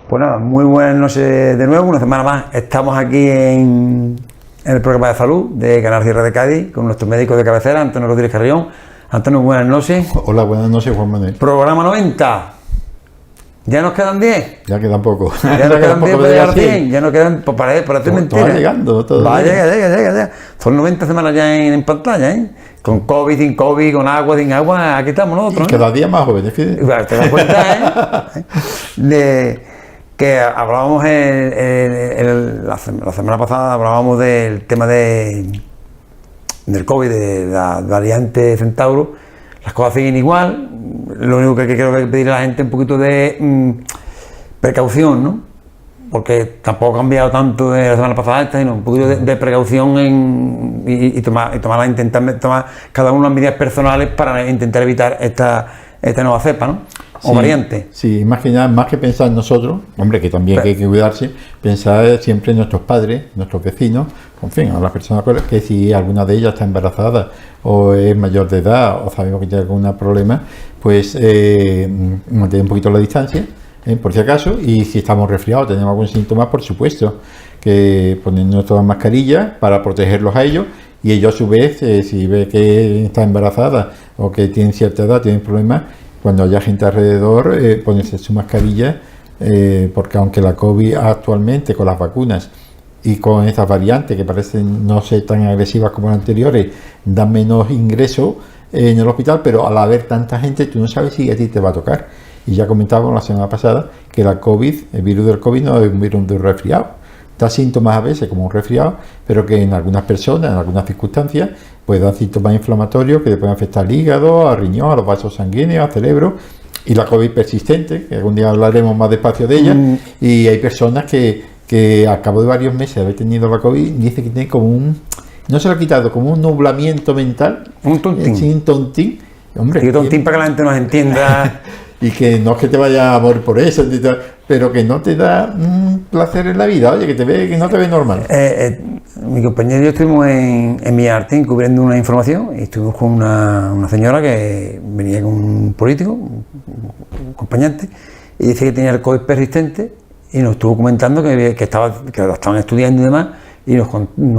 Pues nada, muy buenas noches de nuevo, una semana más. Estamos aquí en el programa de salud de Canal Sierra de Cádiz con nuestro médico de cabecera, Antonio Rodríguez Carrión. Antonio, buenas noches. Hola, buenas noches, Juan Manuel. Programa 90. ¿Ya nos quedan 10? Ya quedan poco. Ya nos quedan 10 para llegar a 100. Ya nos quedan, para hacer mentiras. Va llegando. Llega. Son 90 semanas ya en pantalla, ¿eh? Con COVID, sin COVID, con agua, sin agua. Aquí estamos nosotros. Y cada día más jóvenes, fíjate. ¿Te das cuenta, de que hablábamos la semana pasada, hablábamos del tema del COVID, de la variante Centauro? Las cosas siguen igual. Lo único que quiero pedir a la gente es un poquito de precaución, ¿no? Porque tampoco ha cambiado tanto de la semana pasada esta, sino un poquito de precaución intentar tomar cada uno las medidas personales para intentar evitar esta nueva cepa, ¿no? O variante. Sí, más que nada, más que pensar en nosotros, hombre, que también hay que cuidarse, pensar siempre en nuestros padres, nuestros vecinos, en fin, a las personas que si alguna de ellas está embarazada o es mayor de edad o sabemos que tiene algún problema, pues mantener un poquito la distancia, por si acaso, y si estamos resfriados, tenemos algún síntoma, por supuesto, que ponernos todas mascarillas para protegerlos a ellos, y ellos a su vez, si ve que está embarazada o que tienen cierta edad, tienen problemas, cuando haya gente alrededor, ponerse su mascarilla, porque aunque la COVID actualmente con las vacunas y con estas variantes que parecen no ser tan agresivas como las anteriores, dan menos ingresos en el hospital, pero al haber tanta gente tú no sabes si a ti te va a tocar. Y ya comentábamos la semana pasada que la COVID, el virus del COVID no es un virus de un resfriado, da síntomas a veces como un resfriado, pero que en algunas personas, en algunas circunstancias, pues dan síntomas inflamatorios que le pueden afectar al hígado, al riñón, a los vasos sanguíneos, al cerebro, y la COVID persistente, que algún día hablaremos más despacio de ella, y hay personas que a cabo de varios meses de haber tenido la COVID, dice que tiene como no se lo ha quitado, como un nublamiento mental, un tontín, hombre, y tontín para que la gente nos entienda. Y que no es que te vaya a morir por eso, pero que no te da placer en la vida, oye, que no te ve normal. Mi compañero y yo estuvimos en Millartín cubriendo una información y estuvimos con una señora que venía con un político, un acompañante, y dice que tenía el COVID persistente y nos estuvo comentando que lo estaban estudiando y demás, y nos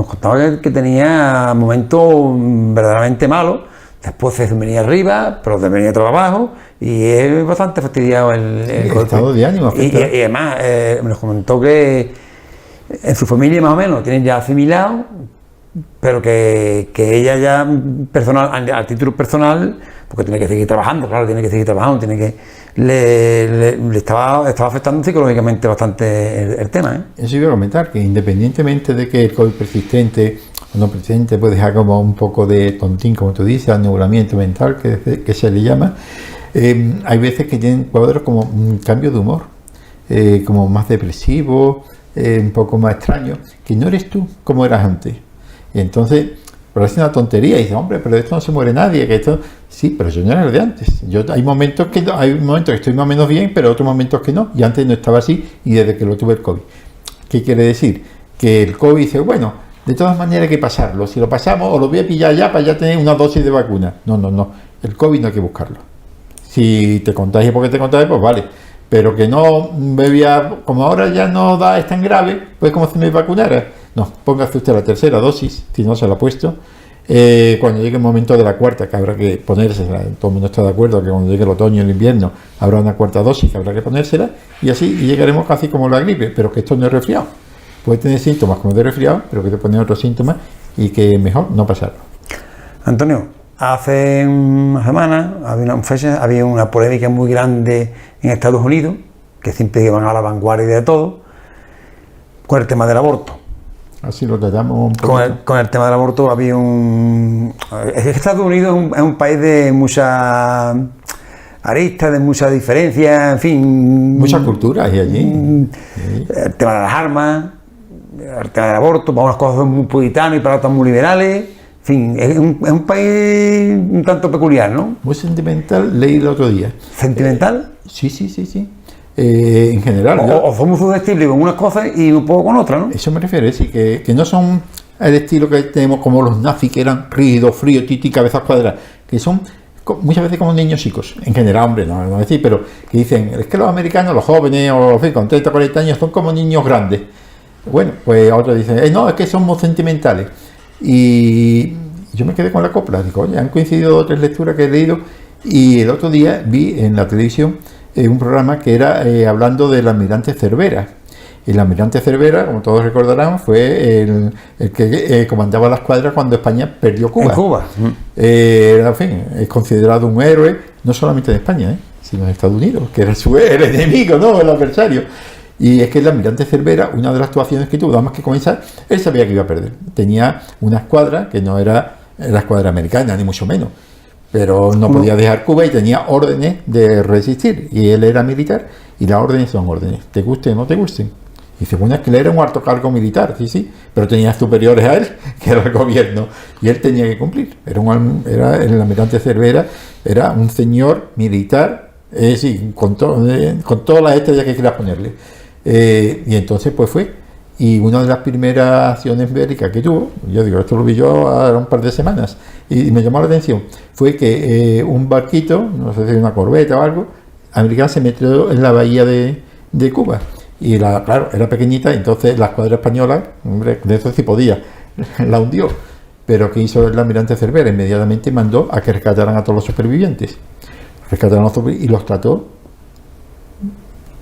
contaba que tenía momentos verdaderamente malos. Después se venía arriba, pero se venía todo abajo, y es bastante fastidiado el estado de ánimo. Y además nos comentó que en su familia más o menos tienen ya asimilado, pero que ella ya personal, a título personal, porque tiene que seguir trabajando, le estaba afectando psicológicamente bastante el tema. Eso iba a comentar, que independientemente de que el COVID persistente o no persistente puede dejar como un poco de tontín, como tú dices, anublamiento mental, que se le llama, hay veces que tienen cuadros como un cambio de humor, como más depresivo, un poco más extraño, que no eres tú como eras antes. Y entonces parece una tontería y dice, hombre, pero de esto no se muere nadie, que esto sí, pero yo no era el de antes. Hay momentos que estoy más o menos bien, pero otros momentos que no, y antes no estaba así, y desde que lo tuve el COVID. ¿Qué quiere decir? Que el COVID dice, bueno, de todas maneras hay que pasarlo, si lo pasamos o lo voy a pillar ya para ya tener una dosis de vacuna. No, el COVID no hay que buscarlo. Si te contagias porque te contagias, pues vale, pero que no bebía, como ahora ya no es tan grave, pues como si me vacunara. No, póngase usted la tercera dosis, si no se la ha puesto, cuando llegue el momento de la cuarta, que habrá que ponérsela, todo el mundo está de acuerdo que cuando llegue el otoño y el invierno habrá una cuarta dosis que habrá que ponérsela, y así llegaremos casi como la gripe, pero que esto no es resfriado. Puede tener síntomas como de resfriado, pero que te ponen otros síntomas y que mejor no pasarlo. Antonio, hace una semana había una polémica muy grande en Estados Unidos, que siempre iban a la vanguardia de todo, con el tema del aborto. Así lo tratamos un poco. Con el tema del aborto había Estados Unidos es un país de muchas aristas, de muchas diferencias, en fin. Muchas culturas y allí. El tema de las armas, el tema del aborto, para unas cosas son muy puritanos y para otras muy liberales. En fin, es un país un tanto peculiar, ¿no? Muy sentimental, leí el otro día. ¿Sentimental? Sí. En general. O somos susceptibles con unas cosas y un poco con otras, ¿no? Eso me refiero, sí, que no son el estilo que tenemos como los nazis, que eran rígidos, fríos, titi, cabezas cuadradas, que son muchas veces como niños chicos, en general, hombre, no decir, pero que dicen, es que los americanos, los jóvenes, o en fin, con 30, 40 años, son como niños grandes. Bueno, pues otros dicen, no, es que somos sentimentales. Y yo me quedé con la copla, digo, oye, han coincidido 3 lecturas que he leído, y el otro día vi en la televisión un programa que era hablando del almirante Cervera. El almirante Cervera, como todos recordarán, fue el que comandaba la escuadra cuando España perdió Cuba. En Cuba. En fin, es considerado un héroe, no solamente en España, sino en Estados Unidos, que era el enemigo, ¿no? El adversario. Y es que el almirante Cervera, una de las actuaciones que tuvo, nada más que comenzar, él sabía que iba a perder. Tenía una escuadra que no era la escuadra americana, ni mucho menos, pero no podía dejar Cuba y tenía órdenes de resistir. Y él era militar, y las órdenes son órdenes, te gusten o no te gusten. Y según es que él era un alto cargo militar, sí, pero tenía superiores a él, que era el gobierno, y él tenía que cumplir. Era el almirante Cervera, era un señor militar, con todas las estrellas que quieras ponerle. Y entonces pues fue, y una de las primeras acciones bélicas que tuvo, yo digo, esto lo vi yo hace un par de semanas, y me llamó la atención, fue que un barquito, no sé si una corbeta o algo, americano, se metió en la bahía de Cuba. Y claro, era pequeñita, entonces la escuadra española, hombre, de eso sí podía, la hundió. Pero ¿qué hizo el almirante Cervera? Inmediatamente mandó a que rescataran a todos los supervivientes. Y los trató,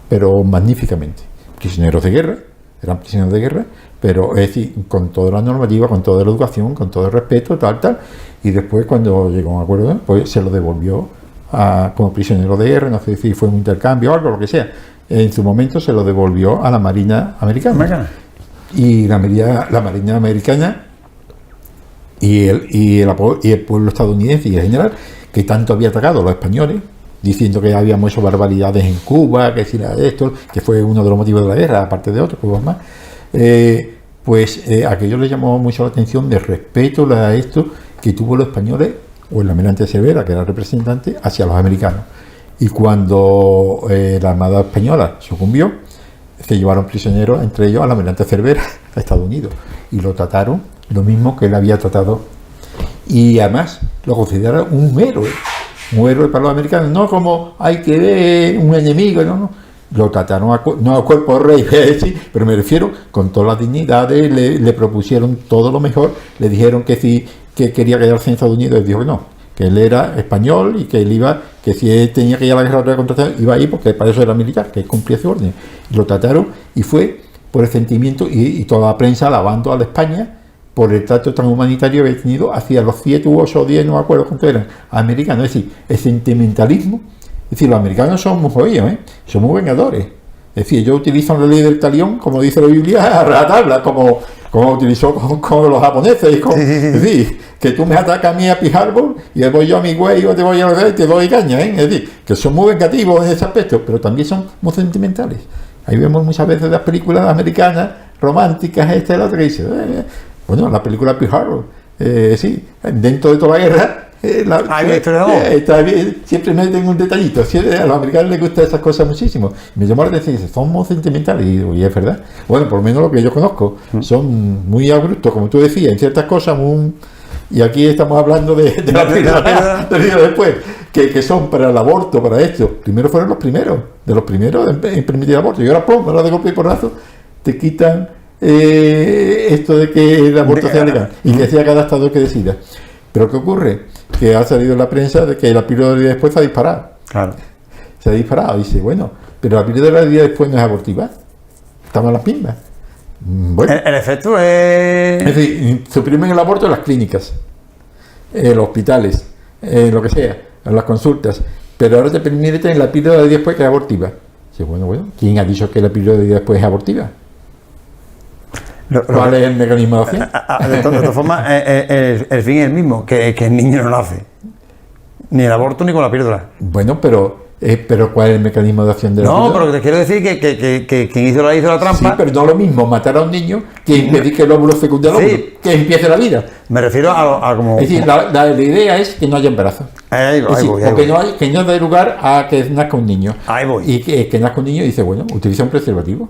pero magníficamente. Prisioneros de guerra, eran prisioneros de guerra, pero es decir, con toda la normativa, con toda la educación, con todo el respeto, tal. Y después, cuando llegó a un acuerdo, pues se lo devolvió como prisionero de guerra, no sé si fue un intercambio o algo, lo que sea. En su momento se lo devolvió a la Marina Americana. Y la Marina Americana y el pueblo estadounidense y en general, que tanto había atacado a los españoles, diciendo que habíamos hecho barbaridades en Cuba, que si era esto, que fue uno de los motivos de la guerra, aparte de otros, pues más. Aquello le llamó mucho la atención del respeto a esto que tuvo los españoles, o el almirante Cervera, que era el representante, hacia los americanos. Y cuando la Armada Española sucumbió, se llevaron prisioneros, entre ellos al almirante Cervera, a Estados Unidos, y lo trataron lo mismo que él había tratado. Y además lo consideraron un héroe para los americanos, no como hay que ver un enemigo, no. Lo trataron no a cuerpo rey, sí, pero me refiero con todas las dignidades, le propusieron todo lo mejor, le dijeron que si que quería quedarse en Estados Unidos, él dijo que no, que él era español y que él que si él tenía que ir a la guerra contra Estados Unidos, iba ahí porque para eso era militar, que él cumplía su orden. Y lo trataron, y fue por el sentimiento, y toda la prensa alabando a la España por el trato tan humanitario que había tenido hacia los 7 u 8 o 10, no me acuerdo cuántos eran, americanos. Es decir, el sentimentalismo, es decir, los americanos son muy jodidos, son muy vengadores. Es decir, ellos utilizan la ley del talión, como dice la Biblia, a ratarla, como utilizó con los japoneses. Sí. Es decir, que tú me atacas a mí a Pearl Harbor y después voy yo a mi güey, o te voy a y te doy caña, Es decir, que son muy vengativos en ese aspecto, pero también son muy sentimentales. Ahí vemos muchas veces las películas americanas, románticas, esta y la otra, que dice, bueno, la película Pearl Harbor, sí, dentro de toda la guerra, está bien, siempre meten un detallito. A los americanos les gustan esas cosas muchísimo. Me llamó la atención, son muy sentimentales, y es verdad. Bueno, por lo menos lo que yo conozco, son muy abruptos, como tú decías, en ciertas cosas y aquí estamos hablando de la primera después, que son para el aborto, para esto. Primero fueron los primeros en permitir el aborto, y ahora pum, ahora de golpe y porrazo te quitan esto de que el aborto sea legal y que sea cada estado que decida. Pero ¿qué ocurre? Que ha salido en la prensa de que la píldora de día después se ha disparado. Claro. Se ha disparado. Dice, bueno, pero la píldora de día después no es abortiva. Estamos en las mismas. Bueno. El efecto es... Es decir, suprimen el aborto en las clínicas, en los hospitales, lo que sea, en las consultas. Pero ahora te permite tener la píldora de día después que es abortiva. Dice, bueno, ¿quién ha dicho que la píldora de día después es abortiva? ¿Cuál es el mecanismo de acción? De todas formas, el fin es el mismo, que el niño no nace. Ni el aborto ni con la píldora. Bueno, pero ¿cuál es el mecanismo de acción de la píldora? No, pero te quiero decir que quien hizo la trampa... Sí, pero no es lo mismo matar a un niño que impedir que el óvulo fecunde al óvulo, que empiece la vida. Me refiero a como... Es decir, la idea es que no haya embarazo. Que no dé lugar a que nazca un niño. Ahí voy. Y que nazca un niño y dice, bueno, utiliza un preservativo.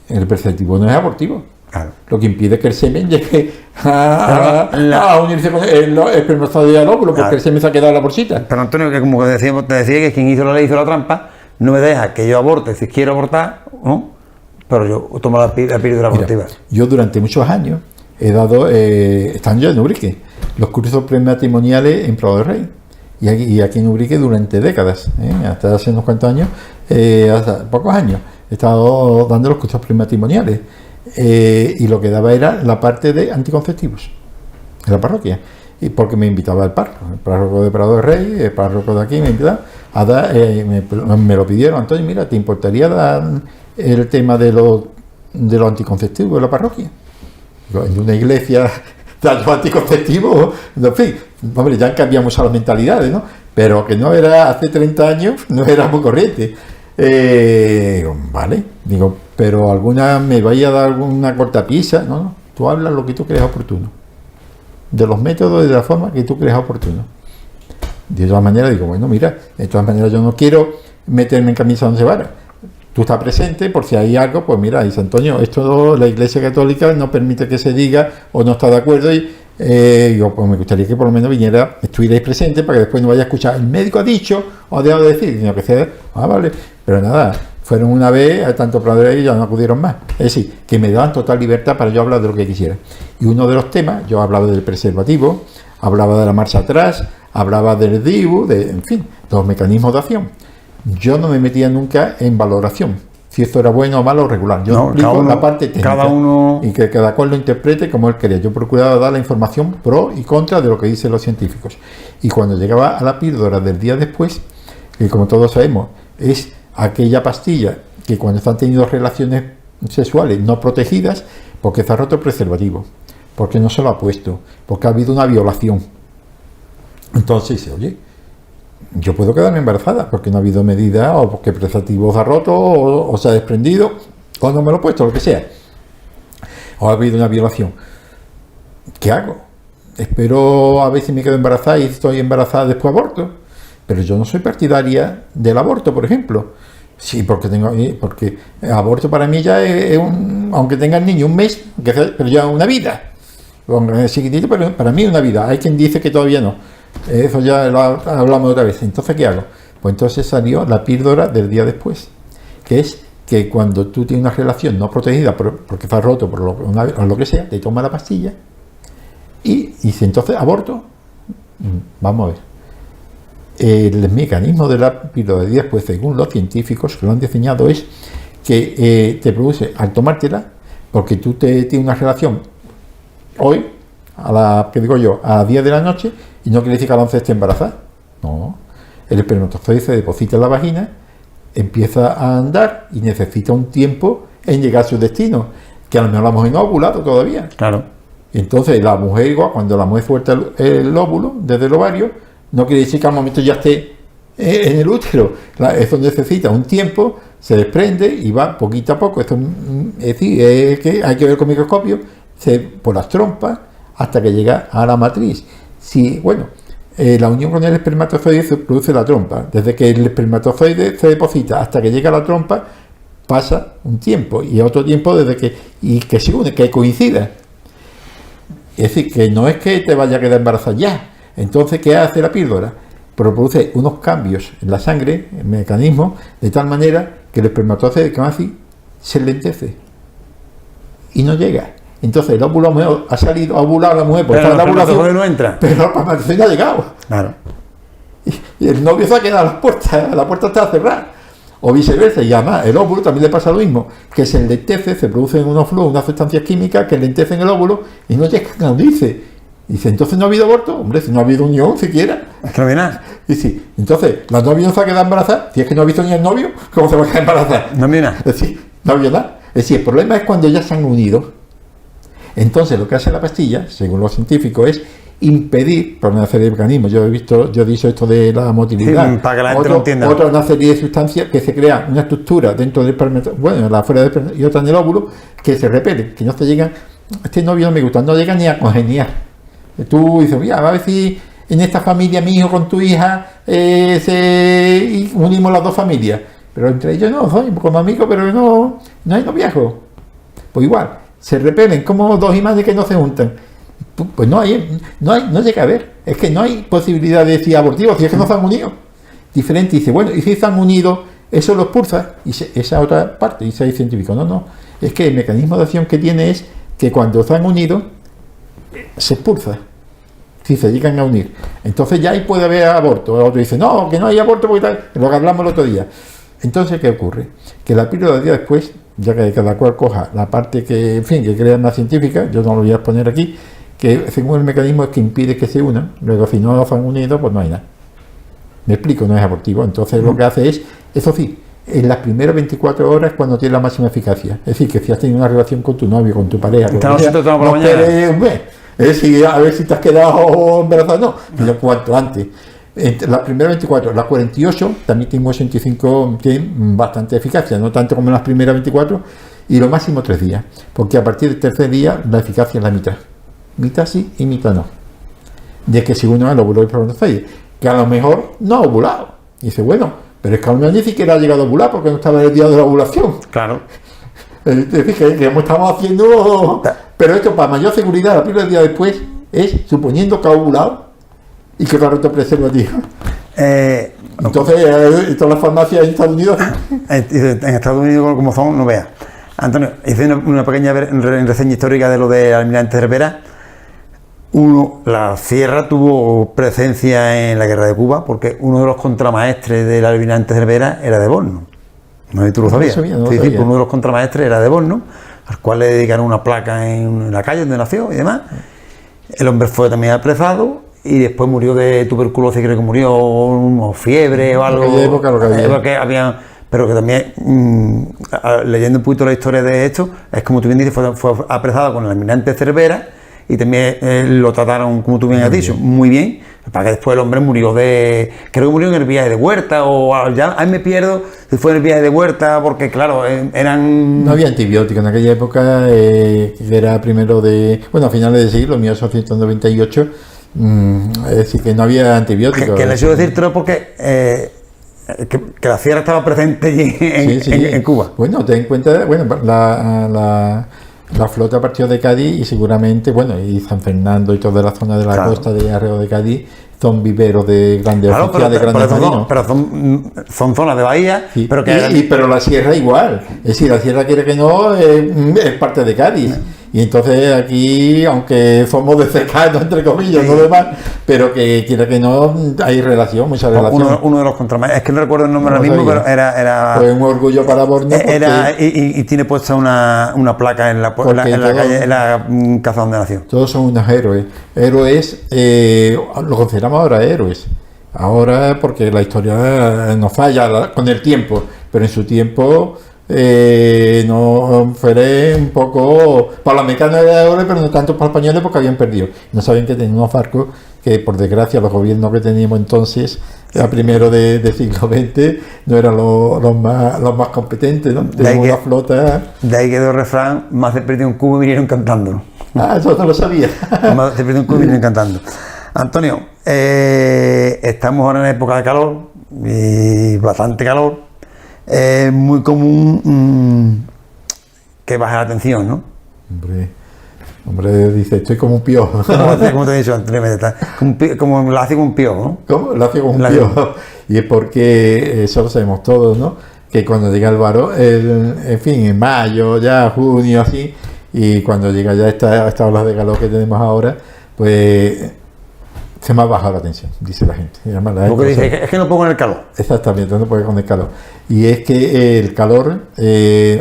El preservativo no es abortivo. Claro. Lo que impide que el semen llegue a unirse con el espermatozoide al óvulo, porque Claro. el semen se ha quedado en la bolsita. Pero Antonio, que como decíamos, te decía que quien hizo la ley hizo la trampa, no me deja que yo aborte si quiero abortar, ¿no? Pero yo tomo la píldora abortiva. Yo durante muchos años he dado, estando yo en Ubrique, los cursos prematrimoniales en Prado del Rey. Y aquí en Ubrique durante décadas, hasta hace unos cuantos años, hasta pocos años, he estado dando los cursos prematrimoniales. Y lo que daba era la parte de anticonceptivos en la parroquia. Y porque me invitaba el párroco de Prado del Rey, el párroco de aquí me invitaba a dar, me lo pidieron, Antonio, mira, ¿te importaría dar el tema de los anticonceptivos de la parroquia? Digo, en una iglesia dar los anticonceptivos, en fin, hombre, ya han cambiado mucho las mentalidades, ¿no? Pero que no era hace 30 años, no era muy corriente. Digo, vale, digo, pero alguna me vaya a dar alguna cortapisa, no, tú hablas lo que tú creas oportuno, de los métodos y de la forma que tú creas oportuno. De todas maneras digo, bueno, mira, de todas maneras yo no quiero meterme en camisa once varas. Tú estás presente, por si hay algo, pues mira, dice Antonio, esto la Iglesia Católica no permite que se diga o no está de acuerdo y digo, pues me gustaría que por lo menos estuvierais presente para que después no vaya a escuchar, el médico ha dicho o ha dejado de decir, sino que sea, vale, pero nada, fueron una vez a tanto Prado y ya no acudieron más. Es decir, que me daban total libertad para yo hablar de lo que quisiera. Y uno de los temas, yo hablaba del preservativo, hablaba de la marcha atrás, hablaba del DIU, en fin, de los mecanismos de acción. Yo no me metía nunca en valoración, si esto era bueno o malo o regular. Yo explico la parte técnica y que cada cual lo interprete como él quería. Yo procuraba dar la información pro y contra de lo que dicen los científicos. Y cuando llegaba a la píldora del día después, que como todos sabemos, es aquella pastilla que cuando están teniendo relaciones sexuales no protegidas, porque se ha roto el preservativo, porque no se lo ha puesto, porque ha habido una violación. Entonces dice, oye, yo puedo quedarme embarazada porque no ha habido medida o porque el preservativo se ha roto o se ha desprendido o no me lo he puesto, lo que sea, o ha habido una violación. ¿Qué hago? Espero a ver si me quedo embarazada y estoy embarazada después aborto, pero yo no soy partidaria del aborto, por ejemplo. Sí, porque aborto para mí ya es aunque tenga el niño un mes, pero ya una vida, chiquitito, pero para mí una vida. Hay quien dice que todavía no. Eso ya lo hablamos otra vez. Entonces, ¿qué hago? Pues entonces salió la píldora del día después, que es que cuando tú tienes una relación no protegida porque está roto por lo que sea, te toma la pastilla y dice, entonces, aborto. Vamos a ver. El mecanismo de la píldora del día después, según los científicos que lo han diseñado, es que te produce al tomártela, porque tú tienes una relación hoy, a las 10 de la noche, y no quiere decir que a las 11 esté embarazada. No. El espermatozoide se deposita en la vagina, empieza a andar y necesita un tiempo en llegar a su destino, que a lo mejor la mujer no ha ovulado todavía. Claro. Entonces la mujer, igual, cuando la mujer suelta el óvulo desde el ovario, no quiere decir que al momento ya esté en el útero. Eso necesita un tiempo, se desprende y va poquito a poco. Esto es decir, que hay que ver con microscopio, por las trompas, hasta que llega a la matriz. Si, bueno, la unión con el espermatozoide se produce la trompa. Desde que el espermatozoide se deposita hasta que llega a la trompa, pasa un tiempo, y otro tiempo que se une, que coincida. Es decir, que no es que te vaya a quedar embarazada ya. Entonces, ¿qué hace la píldora? Produce unos cambios en la sangre, el mecanismo, de tal manera que el espermatozoide que así se lentece y no llega. Entonces el óvulo ha salido, ha ovulado la mujer, pero el espermatozoide no entra. Pero el espermatozoide no ha llegado. Claro. Y el novio se ha quedado a la puerta está cerrada. O viceversa, y además el óvulo también le pasa lo mismo, que se enlentece, se producen unos flujos, unas sustancias químicas que enlentecen el óvulo y no llega a donde dice. Dice, entonces no ha habido aborto, hombre, si no ha habido unión siquiera. Es que no viene nada. Y sí, entonces la novia no se ha quedado embarazada, si es que no ha visto ni el novio, ¿cómo se va a quedar embarazada? No viene nada. Es decir, no ha habido nada. Es decir, el problema es cuando ya se han unido. Entonces lo que hace la pastilla, según los científicos, es impedir, por una serie de mecanismos. Yo he dicho esto de la motilidad. Sí, para que la gente lo entienda. Otra, una serie de sustancias que se crea una estructura dentro del espermatozoide, bueno, afuera del espermatozoide y otra en el óvulo, que se repelen, que no se llegan, este novio no me gusta, no llega ni a congeniar. Tú dices, mira, a ver si en esta familia mi hijo con tu hija y unimos las dos familias, pero entre ellos no, soy como amigos, pero no hay noviazgo. Pues igual, se repelen como dos imanes que no se juntan. Pues no llega a ver. Es que no hay posibilidad de decir abortivo, si es que no se han unido. Diferente, dice, bueno, y si se han unido, eso lo expulsa, y esa otra parte, dice el científico, no, es que el mecanismo de acción que tiene es que cuando se han unido, se expulsa, si se llegan a unir. Entonces ya ahí puede haber aborto. El otro dice, no, que no hay aborto, porque tal, lo que hablamos el otro día. Entonces, ¿qué ocurre? Que la píldora de día después, ya que cada cual coja la parte que, en fin, que crea más científica, yo no lo voy a exponer aquí, que según el mecanismo es que impide que se unan, luego si no se han unido, pues no hay nada. Me explico, no es abortivo. Entonces lo que hace es, eso sí, en las primeras 24 horas es cuando tiene la máxima eficacia. Es decir, que si has tenido una relación con tu novio, con tu pareja, no esperes un mes. Es decir, a ver si te has quedado embarazado, no, pero cuanto antes. Entre las primeras 24, las 48 también tiene un 85, tienen bastante eficacia, no tanto como en las primeras 24, y lo máximo 3 días, porque a partir del tercer día la eficacia es la mitad. Mitad sí y mitad no. De que si uno es el óvulo espermatozoide, que a lo mejor no ha ovulado. Y dice, bueno, pero es que a lo mejor ni siquiera ha llegado a ovular porque no estaba en el día de la ovulación. Claro. Es decir, que estamos haciendo... Pero esto, para mayor seguridad, la píldora del día después es suponiendo que ha ovulado y que ha roto preservativo. Entonces, en todas las farmacias en Estados Unidos... En Estados Unidos, como son, no veas. Antonio, hice una pequeña reseña histórica de lo de Almirante Cervera. La Sierra tuvo presencia en la guerra de Cuba porque uno de los contramaestres del Almirante Cervera era de Borno. No sé si tú lo sabías. No sabía. Uno de los contramaestres era de Borno, al cual le dedicaron una placa en la calle donde nació y demás. El hombre fue también apresado y después murió de tuberculosis, creo que murió o fiebre o algo. Pero que también, leyendo un poquito la historia de esto, es como tú bien dices, fue apresado con el Almirante Cervera. Y también lo trataron, como tú bien has dicho, muy bien, para que después el hombre murió creo que murió en el viaje de Huerta, o ya, ahí me pierdo si fue en el viaje de Huerta, porque claro, no había antibióticos en aquella época, que era primero a finales del siglo, 1898, es decir, que no había antibióticos. Que les quiero decir todo porque... que la Sierra estaba presente allí en Cuba. Bueno, ten en cuenta, la flota partió de Cádiz y seguramente, y San Fernando y toda la zona de la costa de alrededor de Cádiz son viveros de grandes oficiales, de grandes marinos. Pero son zonas de bahía. Sí, pero la sierra igual. Es decir, la sierra, quiere que no, es parte de Cádiz. Y entonces aquí, aunque somos de cercano, entre comillas, no demás, pero que quiera que no, hay relación, mucha relación. Uno de los contramaestres, es que no recuerdo el nombre ahora mismo, pero era fue un orgullo para Borno. Y tiene puesta una placa en la calle, en la casa donde nació. Todos son unos héroes. Héroes, lo consideramos ahora héroes. Ahora, porque la historia nos falla con el tiempo, pero en su tiempo... no fue un poco para los mexicanos era héroe, pero no tanto para los españoles porque habían perdido, no sabían que tenían unos barcos que por desgracia los gobiernos que teníamos entonces a primero de siglo XX no eran los más competentes, ¿no? Teníamos una flota. De ahí quedó el refrán: más se perdió un cubo y vinieron cantando. Eso no lo sabía. Más se perdió un cubo y vinieron cantando. Antonio, estamos ahora en época de calor y bastante calor. Es muy común que baje la tensión, ¿no? Hombre, dice, estoy como un piojo. Como te he dicho anteriormente, como la hace con un piojo, ¿no? ¿Cómo? La hace con un piojo. Y es porque, eso lo sabemos todos, ¿no? Que cuando llega el varón, en fin, en mayo, ya junio, así, y cuando llega ya esta ola de calor que tenemos ahora, pues... se me ha bajado la tensión, dice la gente. Porque dice, es que no puedo con el calor. Exactamente, no puede con el calor. Y es que el calor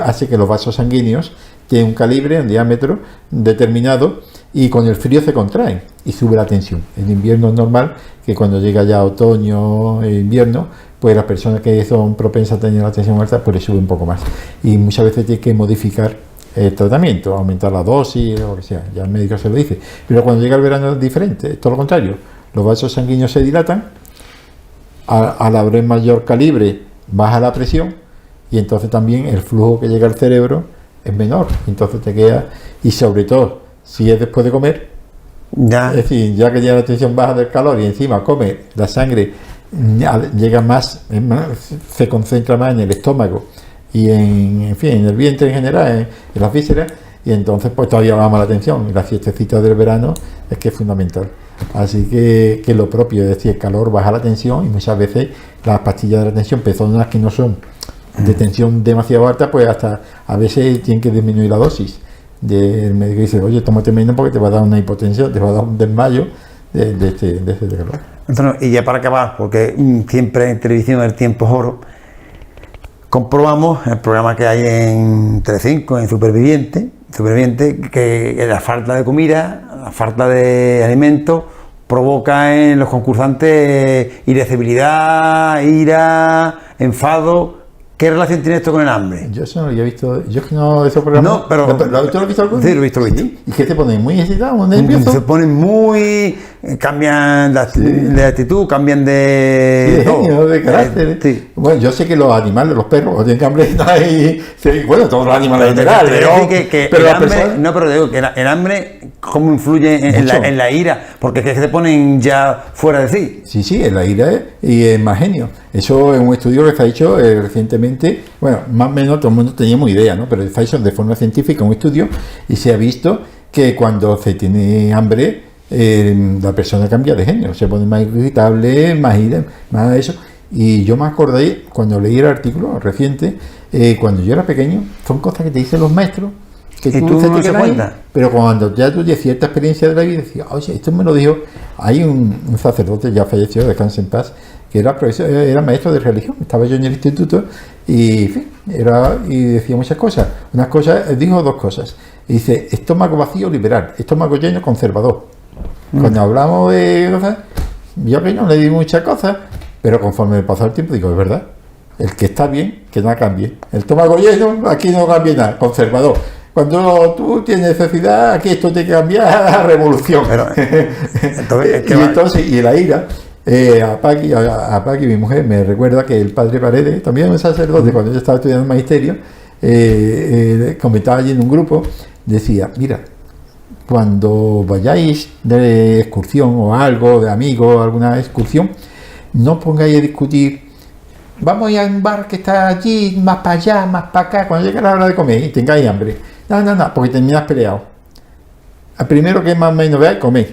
hace que los vasos sanguíneos tienen un calibre, un diámetro determinado, y con el frío se contraen y sube la tensión. En invierno es normal que cuando llega ya otoño e invierno, pues las personas que son propensas a tener la tensión alta, pues le sube un poco más. Y muchas veces tiene que modificar el tratamiento, aumentar la dosis o lo que sea, ya el médico se lo dice. Pero cuando llega el verano es diferente, es todo lo contrario. Los vasos sanguíneos se dilatan, al haber mayor calibre baja la presión y entonces también el flujo que llega al cerebro es menor. Entonces te queda, y sobre todo si es después de comer, es decir, ya que ya la tensión baja del calor y encima come, la sangre llega más, se concentra más en el estómago y en el vientre en general, en las vísceras, y entonces pues todavía llama la atención. Y la siestecita del verano es que es fundamental. Así que lo propio, es decir, el calor baja la tensión y muchas veces las pastillas de la tensión, personas que no son de tensión demasiado alta, pues hasta a veces tienen que disminuir la dosis. El médico dice, oye, tómate menos porque te va a dar una hipotensión, te va a dar un desmayo de este calor. Entonces, y ya para acabar, porque siempre en televisión el tiempo es oro, comprobamos el programa que hay en Telecinco, en Superviviente, que la falta de comida, la falta de alimentos provoca en los concursantes irascibilidad, ira, enfado. ¿Qué relación tiene esto con el hambre? Yo eso no lo había visto. Yo es que no, esos programas. No, pero. ¿Lo has visto alguno? Sí, lo he visto. ¿Sí? ¿Y qué te ponen? ¿Muy excitado? ¿Muy nervioso? Se ponen muy. Cambian de actitud, cambian de. Sí, de genio, de carácter. Sí. Bueno, yo sé que los animales, los perros, o tienen hambre, bueno, todos los animales en general. Pero el hambre. No, pero digo que el hambre, ¿cómo influye en la ira? Porque es que se ponen ya fuera de sí. Sí, en la ira y es más genio. Eso es un estudio que se ha hecho recientemente, bueno, más o menos todo el mundo teníamos idea, ¿no? Pero se ha hecho de forma científica un estudio y se ha visto que cuando se tiene hambre, la persona cambia de genio, se pone más irritable, más ira, más eso. Y yo me acordé, cuando leí el artículo reciente, cuando yo era pequeño, son cosas que te dicen los maestros, que tú no te das cuenta. Pero cuando ya tú tienes cierta experiencia de la vida, decías, oye, esto me lo dijo, hay un sacerdote ya fallecido, descanse en paz, que era profesor, era maestro de religión, estaba yo en el instituto y, en fin, y decía muchas cosas. Unas cosas, dijo dos cosas. Dice, estómago vacío liberal, estómago lleno conservador. Cuando hablamos de cosas, yo que no le di muchas cosas, pero conforme me pasó el tiempo digo, es verdad, el que está bien, que no cambie. El estómago lleno, aquí no cambia nada, conservador. Cuando tú tienes necesidad, aquí esto tiene que cambiar a revolución. Pero, entonces, y la ira. A Paqui, mi mujer, me recuerda que el padre Paredes, también un sacerdote, cuando yo estaba estudiando el magisterio, comentaba allí en un grupo, decía, mira, cuando vayáis de excursión o algo, de amigos, alguna excursión, no pongáis a discutir, vamos a ir a un bar que está allí, más para allá, más para acá, cuando llegue la hora de comer y tengáis hambre. No, porque terminas peleado. Al primero que más o menos veáis, coméis.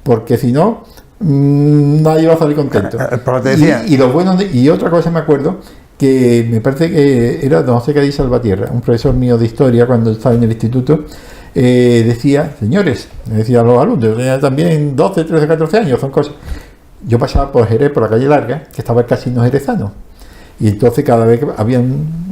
Porque si no, nadie va a salir contento. Pero te decía. Y otra cosa me acuerdo, que me parece que era don José Cádiz Salvatierra, un profesor mío de historia cuando estaba en el instituto, decía, señores, me decía a los alumnos, yo tenía también 12, 13, 14 años, son cosas. Yo pasaba por Jerez, por la calle Larga, que estaba el casino jerezano. Y entonces cada vez que había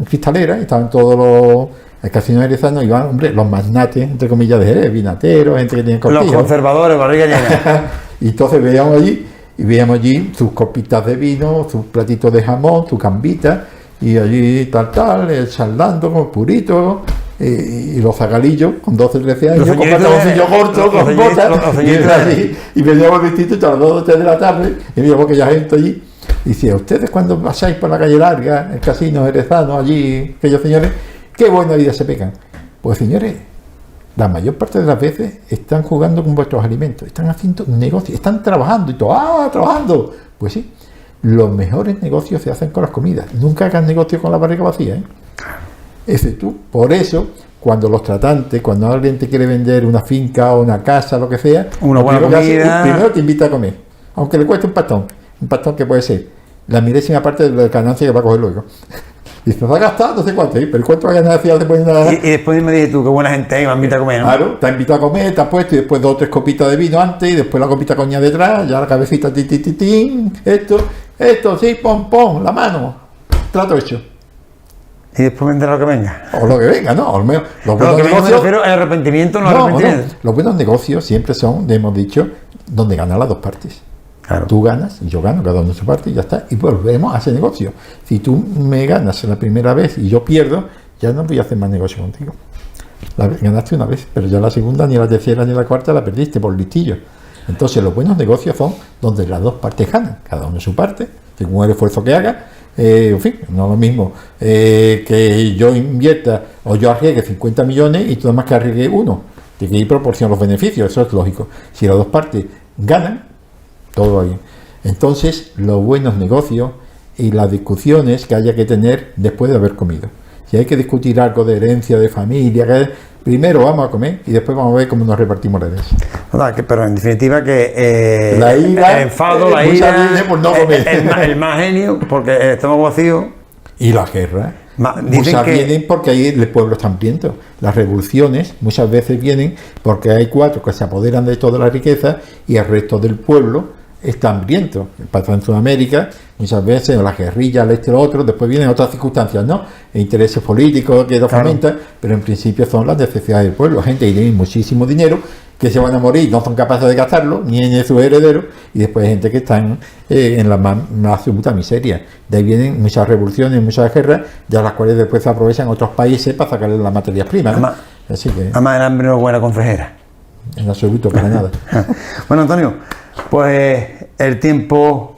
cristaleras, estaban todos el casino jerezano, iban, hombre, los magnates, entre comillas, de Jerez, vinateros, gente que tenía cortijos. Los conservadores, barriga llena. Y entonces veíamos allí sus copitas de vino, sus platitos de jamón, su gambita, y allí el charlando con purito, y los zagalillos con 12, 13 años, con pantaloncillos cortos, con botas, y veníamos distintos a las 2 o 3 de la tarde, y veíamos aquella gente allí. Y decía, ustedes cuando pasáis por la calle Larga, el casino jerezano, allí, aquellos señores, qué buena vida se pegan. Pues señores, la mayor parte de las veces están jugando con vuestros alimentos, están haciendo negocios, están trabajando y todo, trabajando. Pues sí, los mejores negocios se hacen con las comidas. Nunca hagas negocio con la barriga vacía, Ese tú. Por eso, cuando los tratantes, cuando alguien te quiere vender una finca o una casa, lo que sea, una buena comida, primero te invita a comer, aunque le cueste un pastón que puede ser la milésima parte de la ganancia que va a coger luego. Y se va a gastar no sé cuánto, pero ¿cuánto va a ganar después de nada? Y después me dijiste tú, qué buena gente hay, me invita a comer, ¿no? Claro, te ha invitado a comer, te has puesto y después 2 o 3 copitas de vino antes y después la copita coña detrás, ya la cabecita, esto, sí, pom, la mano, trato hecho. Y después vendrá lo que venga. O lo que venga, ¿no? Los buenos negocios, pero el arrepentimiento no arrepentimiento. No. Los buenos negocios siempre son, hemos dicho, donde ganan las dos partes. Claro. Tú ganas y yo gano, cada uno su parte y ya está. Y volvemos a ese negocio. Si tú me ganas la primera vez y yo pierdo, ya no voy a hacer más negocio contigo. Ganaste una vez, pero ya la segunda, ni la tercera, ni la cuarta la perdiste por listillo. Entonces los buenos negocios son donde las dos partes ganan, cada uno su parte, según el esfuerzo que haga. En fin, no es lo mismo que yo invierta o yo arriesgue 50 millones y tú nada más que arriesgue uno. Tiene que ir proporción los beneficios, eso es lógico. Si las dos partes ganan, todo va bien. Entonces, los buenos negocios y las discusiones que haya que tener después de haber comido. Si hay que discutir algo de herencia, de familia, primero vamos a comer y después vamos a ver cómo nos repartimos la herencia. Pero en definitiva que La ira, el enfado, la muchas ira, veces por no comer. el más genio, porque el estómago vacío. Y las guerras. Dicen Muchas que vienen porque ahí el pueblo está hambriento. Las revoluciones muchas veces vienen porque hay 4 que se apoderan de toda la riqueza y el resto del pueblo está hambriento. Pasa en Sudamérica, muchas veces las guerrillas, el lo otro, después vienen otras circunstancias, ¿no? Intereses políticos que lo fomentan, pero en principio son las necesidades del pueblo. Gente que tiene muchísimo dinero, que se van a morir, no son capaces de gastarlo, ni en sus herederos, y después hay gente que están en la más absoluta miseria. De ahí vienen muchas revoluciones, muchas guerras, de las cuales después se aprovechan otros países para sacarle las materias primas, ¿no? Así que, además el hambre no es buena consejera. En absoluto, para nada. Bueno, Antonio, pues el tiempo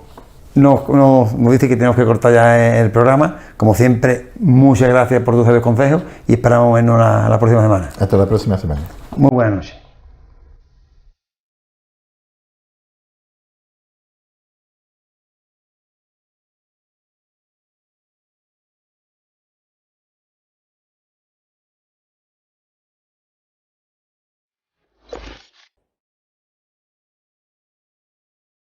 nos dice que tenemos que cortar ya el programa. Como siempre, muchas gracias por tus sabios consejos y esperamos vernos la próxima semana. Hasta la próxima semana. Muy buenas noches.